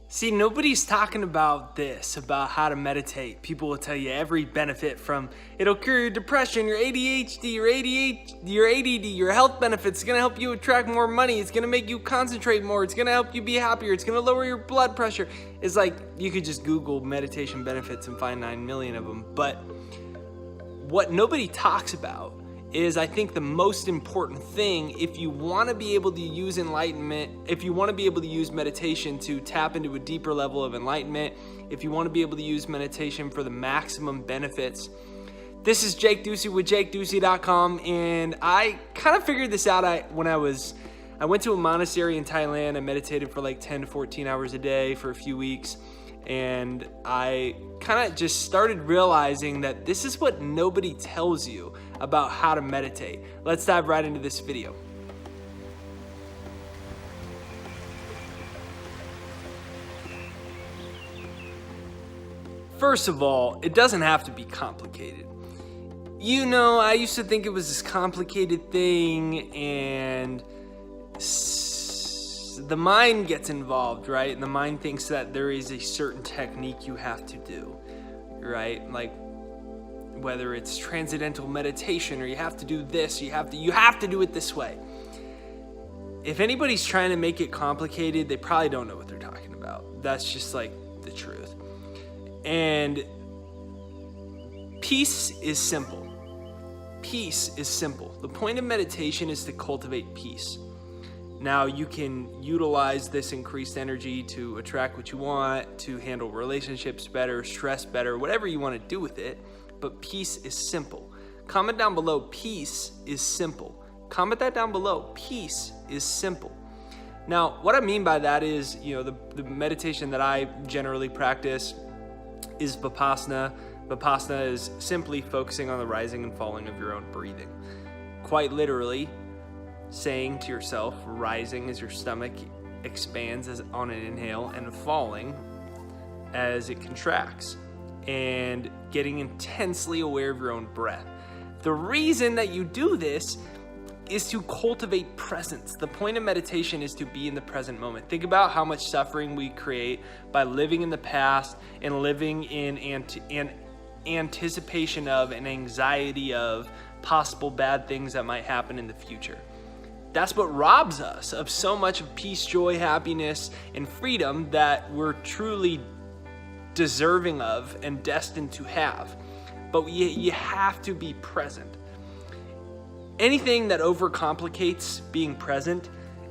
See, nobody's talking about this, about how to meditate. People will tell you every benefit from it'll cure your depression, your ADHD, your ADD, your health benefits. It's going to help you attract more money. It's going to make you concentrate more. It's going to help you be happier. It's going to lower your blood pressure. It's like you could just Google meditation benefits and find 9 million of them. But what nobody talks about is, I think, the most important thing if you want to be able to use enlightenment, if you want to be able to use meditation to tap into a deeper level of enlightenment, if you want to be able to use meditation for the maximum benefits. This is Jake Dusu with JakeDusu.com, and I kind of figured this out I went to a monastery in Thailand. I meditated for like 10 to 14 hours a day for a few weeks, and I kind of just started realizing that this is what nobody tells you about how to meditate. Let's dive right into this video. First of all, it doesn't have to be complicated. You know, I used to think it was this complicated thing, and the mind gets involved, right? And the mind thinks that there is a certain technique you have to do, right? Like whether it's transcendental meditation or you have to do this, you have to do it this way. If anybody's trying to make it complicated, they probably don't know what they're talking about. That's just like the truth. And peace is simple. Peace is simple. The point of meditation is to cultivate peace. Now, you can utilize this increased energy to attract what you want, to handle relationships better, stress better, whatever you want to do with it. But peace is simple. Comment down below, peace is simple. Comment that down below, peace is simple. Now, what I mean by that is, the meditation that I generally practice is Vipassana. Vipassana is simply focusing on the rising and falling of your own breathing. Quite literally, saying to yourself, rising as your stomach expands on an inhale, and falling as it contracts, and getting intensely aware of your own breath. The reason that you do this is to cultivate presence. The point of meditation is to be in the present moment. Think about how much suffering we create by living in the past and living in anticipation of and anxiety of possible bad things that might happen in the future. That's what robs us of so much of peace, joy, happiness, and freedom that we're truly deserving of and destined to have. But you have to be present. Anything that overcomplicates being present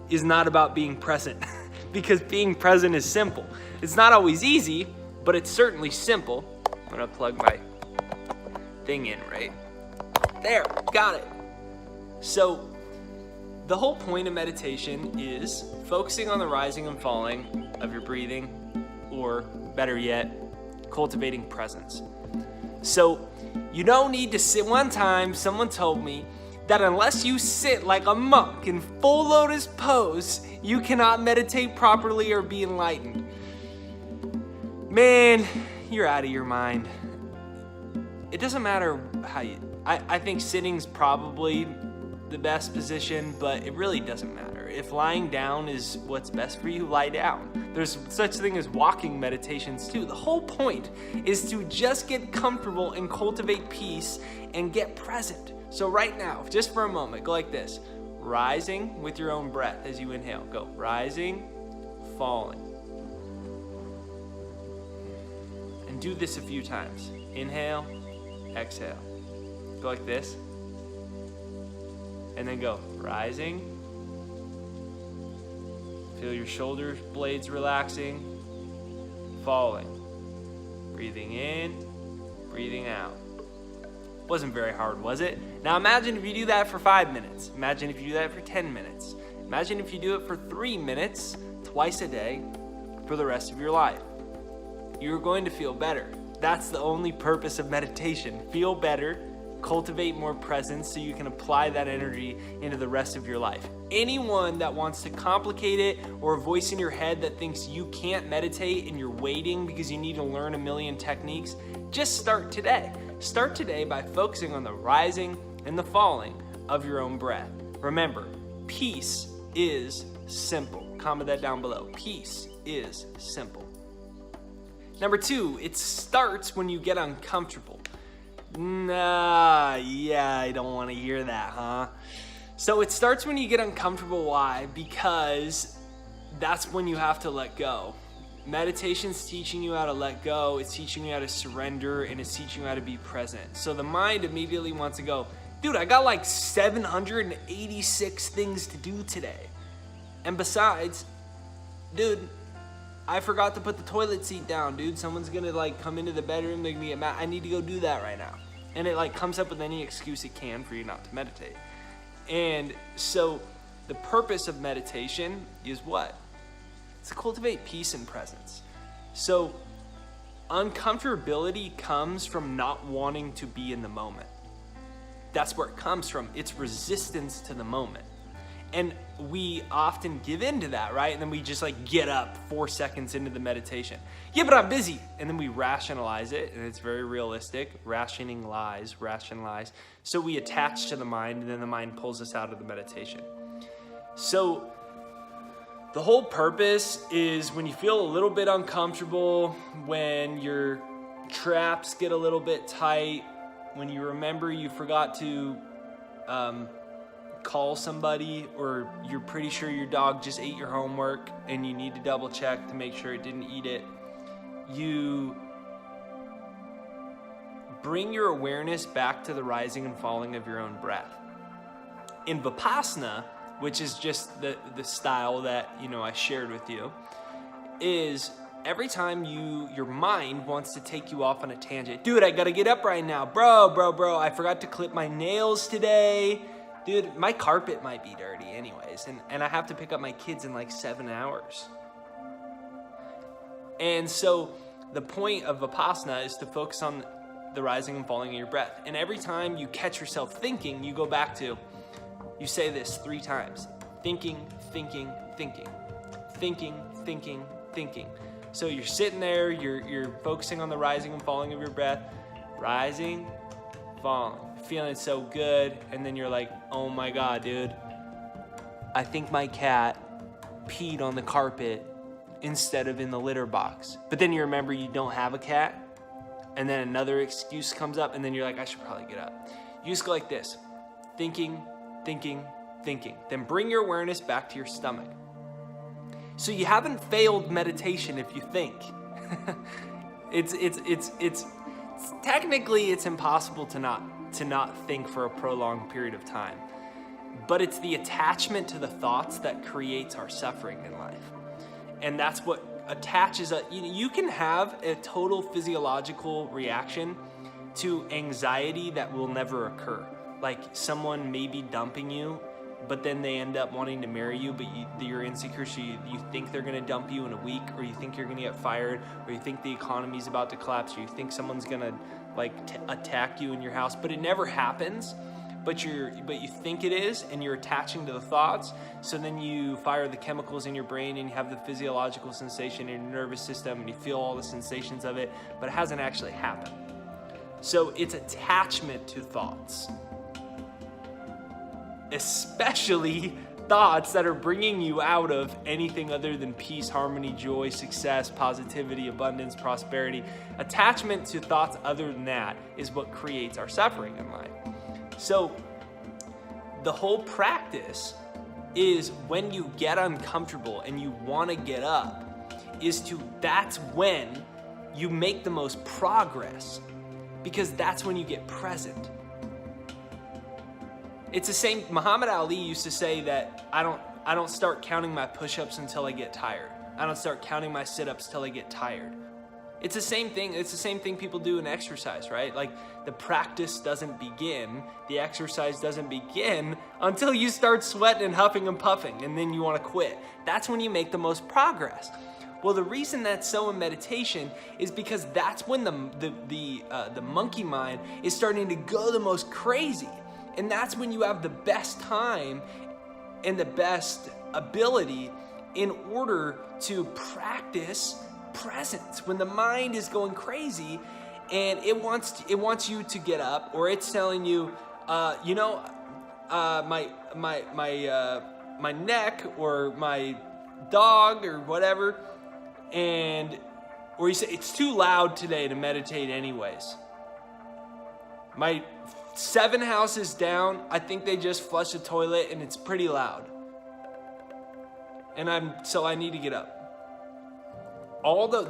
is not about being present because being present is simple. It's not always easy, but it's certainly simple. I'm gonna plug my thing in right there. Got it. So the whole point of meditation is focusing on the rising and falling of your breathing, or better yet, cultivating presence. So you don't need to sit. One time someone told me that unless you sit like a monk in full lotus pose, you cannot meditate properly or be enlightened. Man, you're out of your mind. It doesn't matter how you, I think sitting's probably the best position, but it really doesn't matter. If lying down is what's best for you, lie down. There's such a thing as walking meditations too. The whole point is to just get comfortable and cultivate peace and get present. So right now, just for a moment, go like this. Rising with your own breath as you inhale. Go rising, falling. And do this a few times. Inhale, exhale. Go like this. And then go rising. Feel your shoulder blades relaxing. Falling. Breathing in, breathing out. Wasn't very hard, was it? Now imagine if you do that for 5 minutes. Imagine if you do that for 10 minutes. Imagine if you do it for 3 minutes twice a day for the rest of your life. You're going to feel better. That's the only purpose of meditation. Feel better, cultivate more presence so you can apply that energy into the rest of your life. Anyone that wants to complicate it, or a voice in your head that thinks you can't meditate and you're waiting because you need to learn a million techniques, just start today. Start today by focusing on the rising and the falling of your own breath. Remember, peace is simple. Comment that down below. Peace is simple. Number 2, it starts when you get uncomfortable. Yeah, I don't want to hear that, huh? So it starts when you get uncomfortable. Why? Because that's when you have to let go. Meditation's teaching you how to let go, it's teaching you how to surrender, and it's teaching you how to be present. So the mind immediately wants to go, dude, I got like 786 things to do today. And besides, dude, I forgot to put the toilet seat down, dude. Someone's gonna like come into the bedroom, they're gonna get mad. I need to go do that right now. And it like comes up with any excuse it can for you not to meditate. And so the purpose of meditation is what? It's to cultivate peace and presence. So uncomfortability comes from not wanting to be in the moment. That's where it comes from. It's resistance to the moment. And we often give in to that, right? And then we just like get up 4 seconds into the meditation. Yeah, but I'm busy. And then we rationalize it, and it's very realistic. Rationalize. So we attach to the mind, and then the mind pulls us out of the meditation. So the whole purpose is when you feel a little bit uncomfortable, when your traps get a little bit tight, when you remember you forgot to call somebody, or you're pretty sure your dog just ate your homework and you need to double check to make sure it didn't eat it, you bring your awareness back to the rising and falling of your own breath. In Vipassana, which is just the style that I shared with you, is every time your mind wants to take you off on a tangent. Dude, I gotta get up right now. Bro, I forgot to clip my nails today. Dude, my carpet might be dirty anyways, and I have to pick up my kids in like 7 hours. And so the point of Vipassana is to focus on the rising and falling of your breath. And every time you catch yourself thinking, you go back to, you say this 3 times. Thinking. So you're sitting there, you're focusing on the rising and falling of your breath. Rising, falling. Feeling so good, and then you're like, oh my god, dude, I think my cat peed on the carpet instead of in the litter box. But then you remember you don't have a cat, and then another excuse comes up, and then you're like, I should probably get up. You just go like this, thinking. Then bring your awareness back to your stomach. So you haven't failed meditation if you think. It's technically it's impossible to not think for a prolonged period of time. But it's the attachment to the thoughts that creates our suffering in life. And that's what attaches you can have a total physiological reaction to anxiety that will never occur. Like someone may be dumping you, but then they end up wanting to marry you, but you're insecure, so you think they're gonna dump you in a week, or you think you're gonna get fired, or you think the economy's about to collapse, or you think someone's gonna attack you in your house, but it never happens. But you think it is, and you're attaching to the thoughts. So then you fire the chemicals in your brain, and you have the physiological sensation in your nervous system, and you feel all the sensations of it, but it hasn't actually happened. So it's attachment to thoughts, especially thoughts that are bringing you out of anything other than peace, harmony, joy, success, positivity, abundance, prosperity. Attachment to thoughts other than that is what creates our suffering in life. So the whole practice is when you get uncomfortable and you want to get up, that's when you make the most progress, because that's when you get present. It's the same. Muhammad Ali used to say that I don't start counting my push-ups until I get tired. I don't start counting my sit-ups till I get tired. It's the same thing. It's the same thing people do in exercise, right? Like the practice doesn't begin, the exercise doesn't begin until you start sweating and huffing and puffing, and then you want to quit. That's when you make the most progress. Well, the reason that's so in meditation is because that's when the monkey mind is starting to go the most crazy. And that's when you have the best time and the best ability in order to practice presence. When the mind is going crazy and it wants you to get up, or it's telling you, my neck or my dog or whatever or you say, it's too loud today to meditate anyways. My 7 houses down, I think they just flushed the toilet and it's pretty loud. So I need to get up.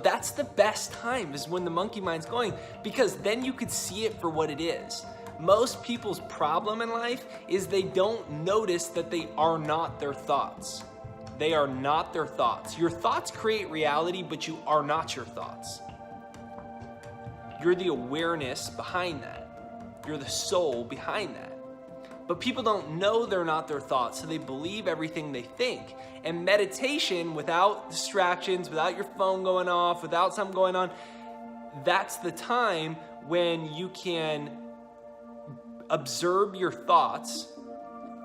That's the best time, is when the monkey mind's going, because then you could see it for what it is. Most people's problem in life is they don't notice that they are not their thoughts. They are not their thoughts. Your thoughts create reality, but you are not your thoughts. You're the awareness behind that. You're the soul behind that. But people don't know they're not their thoughts, so they believe everything they think. And meditation, without distractions, without your phone going off, without something going on, that's the time when you can observe your thoughts,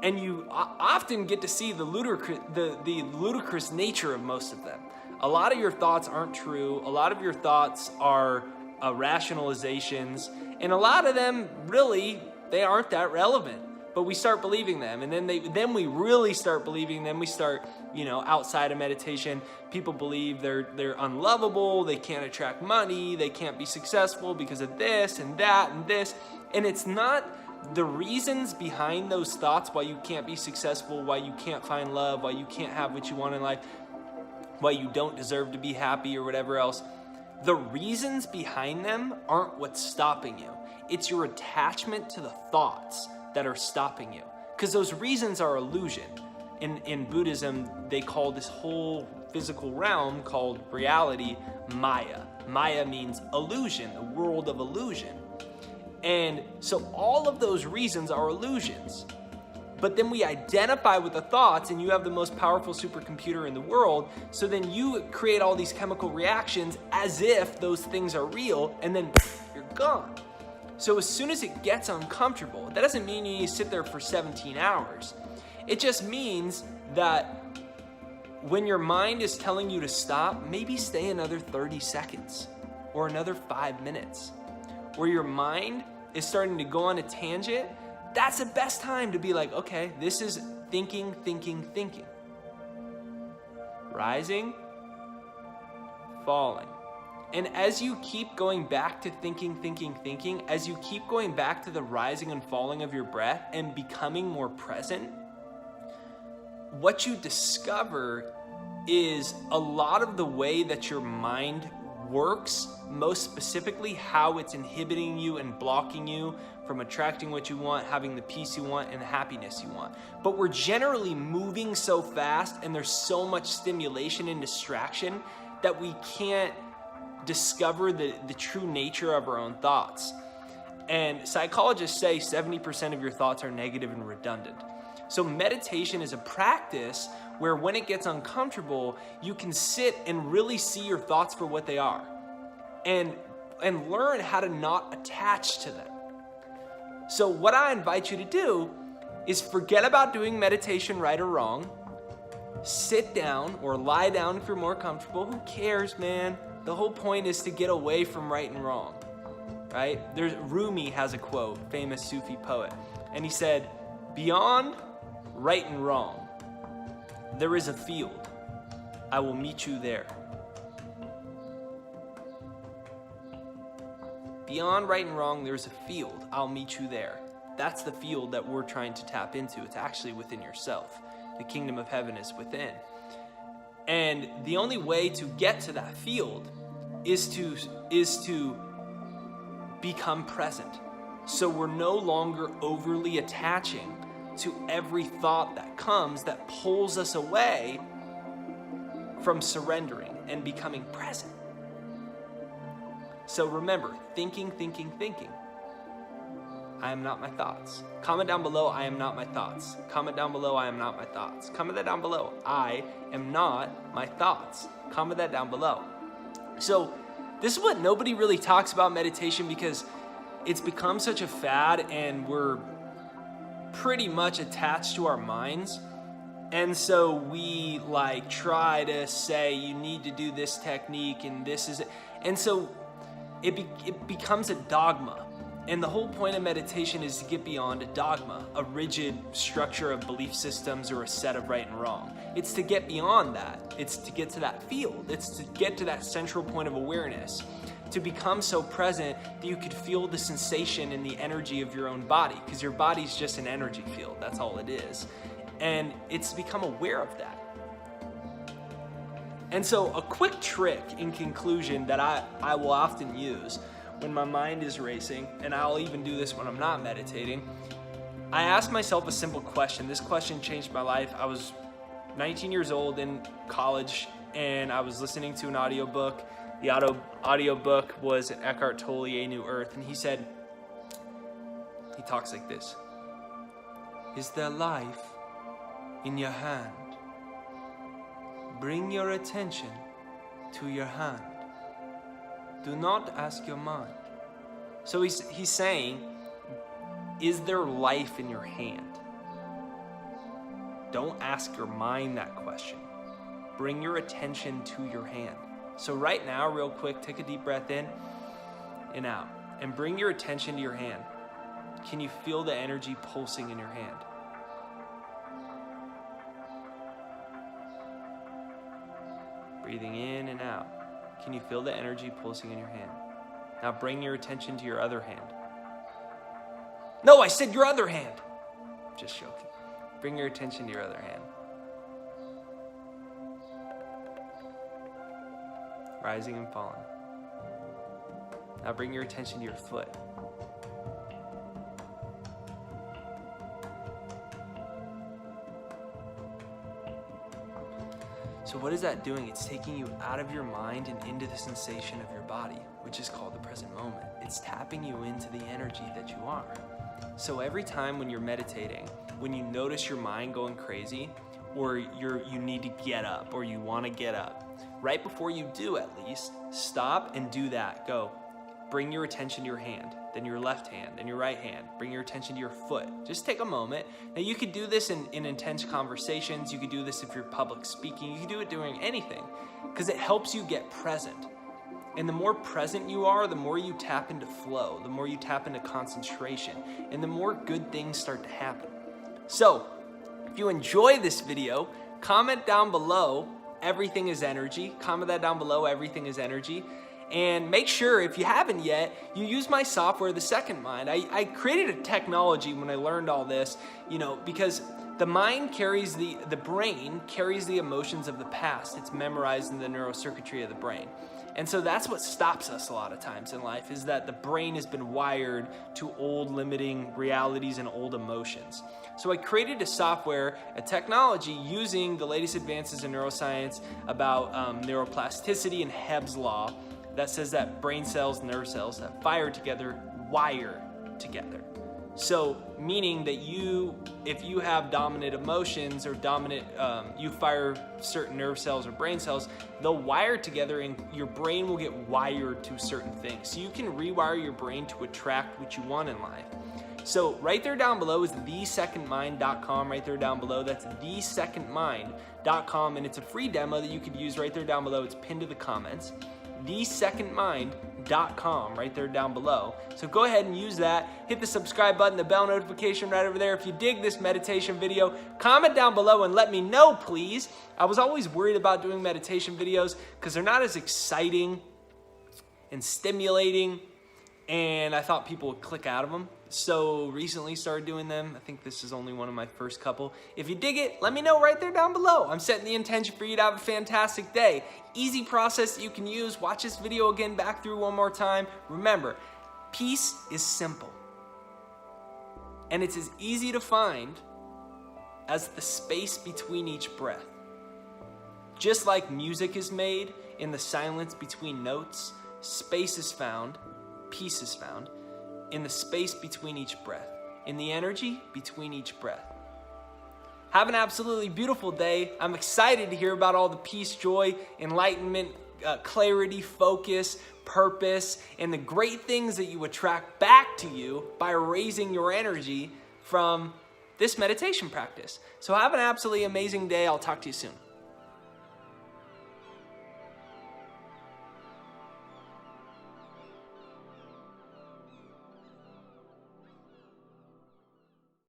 and you often get to see the ludicrous nature of most of them. A lot of your thoughts aren't true. A lot of your thoughts are rationalizations, and a lot of them really, they aren't that relevant. But we start believing them, and then we really start believing them. We start, outside of meditation, people believe they're unlovable, they can't attract money, they can't be successful because of this and that and this. And it's not the reasons behind those thoughts why you can't be successful, why you can't find love, why you can't have what you want in life, why you don't deserve to be happy or whatever else. The reasons behind them aren't what's stopping you. It's your attachment to the thoughts that are stopping you, because those reasons are illusion. In Buddhism, they call this whole physical realm called reality Maya. Maya means illusion, the world of illusion. And so all of those reasons are illusions. But then we identify with the thoughts, and you have the most powerful supercomputer in the world, so then you create all these chemical reactions as if those things are real, and then you're gone. So as soon as it gets uncomfortable, that doesn't mean you need to sit there for 17 hours. It just means that when your mind is telling you to stop, maybe stay another 30 seconds or another 5 minutes. Where your mind is starting to go on a tangent, that's the best time to be like, okay, this is thinking. Rising, falling. And as you keep going back to thinking, as you keep going back to the rising and falling of your breath and becoming more present, what you discover is a lot of the way that your mind works, most specifically how it's inhibiting you and blocking you from attracting what you want, having the peace you want, and the happiness you want. But we're generally moving so fast, and there's so much stimulation and distraction that we can't discover the true nature of our own thoughts. And psychologists say 70% of your thoughts are negative and redundant. So meditation is a practice where when it gets uncomfortable, you can sit and really see your thoughts for what they are and learn how to not attach to them. So what I invite you to do is forget about doing meditation right or wrong. Sit down or lie down if you're more comfortable. Who cares, man? The whole point is to get away from right and wrong, right? Rumi has a quote, famous Sufi poet, and he said, "Beyond right and wrong, there is a field. I will meet you there." Beyond right and wrong, there's a field. I'll meet you there. That's the field that we're trying to tap into. It's actually within yourself. The kingdom of heaven is within. And the only way to get to that field is to become present. So we're no longer overly attaching to every thought that comes that pulls us away from surrendering and becoming present. So remember, thinking. I am not my thoughts. Comment down below, I am not my thoughts. Comment down below, I am not my thoughts. Comment that down below, I am not my thoughts. Comment that down below. So this is what nobody really talks about meditation, because it's become such a fad and we're pretty much attached to our minds. And so we try to say you need to do this technique and this is it. And so it becomes a dogma. And the whole point of meditation is to get beyond a dogma, a rigid structure of belief systems, or a set of right and wrong. It's to get beyond that. It's to get to that field. It's to get to that central point of awareness, to become so present that you could feel the sensation and the energy of your own body, because your body's just an energy field. That's all it is. And it's to become aware of that. And so a quick trick in conclusion that I will often use when my mind is racing, and I'll even do this when I'm not meditating, I ask myself a simple question. This question changed my life. I was 19 years old in college, and I was listening to an audiobook. The audiobook was Eckhart Tolle, A New Earth, and he talks like this. Is there life in your hand? Bring your attention to your hand. Do not ask your mind. So he's saying, is there life in your hand? Don't ask your mind that question. Bring your attention to your hand. So right now, real quick, take a deep breath in and out, and bring your attention to your hand. Can you feel the energy pulsing in your hand? Breathing in and out. Can you feel the energy pulsing in your hand? Now bring your attention to your other hand. No, I said your other hand. Just joking. Bring your attention to your other hand. Rising and falling. Now bring your attention to your foot. So what is that doing? It's taking you out of your mind and into the sensation of your body, which is called the present moment. It's tapping you into the energy that you are. So every time when you're meditating, when you notice your mind going crazy, or you need to get up, or you want to get up, right before you do at least, stop and do that. Go. Bring your attention to your hand, then your left hand, then your right hand. Bring your attention to your foot. Just take a moment. Now you could do this in intense conversations. You could do this if you're public speaking. You could do it doing anything, because it helps you get present. And the more present you are, the more you tap into flow, the more you tap into concentration, and the more good things start to happen. So if you enjoy this video, comment down below, everything is energy. Comment that down below, everything is energy. And make sure, if you haven't yet, you use my software, The Second Mind. I created a technology when I learned all this, because the mind carries the brain carries the emotions of the past. It's memorized in the neurocircuitry of the brain. And so that's what stops us a lot of times in life, is that the brain has been wired to old limiting realities and old emotions. So I created a software, a technology using the latest advances in neuroscience about neuroplasticity and Hebb's law, that says that brain cells, nerve cells that fire together, wire together. So meaning that if you have dominant emotions or you fire certain nerve cells or brain cells, they'll wire together and your brain will get wired to certain things. So you can rewire your brain to attract what you want in life. So right there down below is thesecondmind.com. Right there down below, that's thesecondmind.com, and it's a free demo that you could use right there down below. It's pinned to the comments. thesecondmind.com right there down below. So go ahead and use that. Hit the subscribe button, the bell notification right over there. If you dig this meditation video, comment down below and let me know, please. I was always worried about doing meditation videos because they're not as exciting and stimulating, and I thought people would click out of them. So recently started doing them. I think this is only one of my first couple. If you dig it, let me know right there down below. I'm setting the intention for you to have a fantastic day. Easy process that you can use. Watch this video again, back through one more time. Remember, peace is simple. And it's as easy to find as the space between each breath. Just like music is made in the silence between notes, space is found, peace is found in the space between each breath, in the energy between each breath. Have an absolutely beautiful day. I'm excited to hear about all the peace, joy, enlightenment, clarity, focus, purpose, and the great things that you attract back to you by raising your energy from this meditation practice. So have an absolutely amazing day. I'll talk to you soon.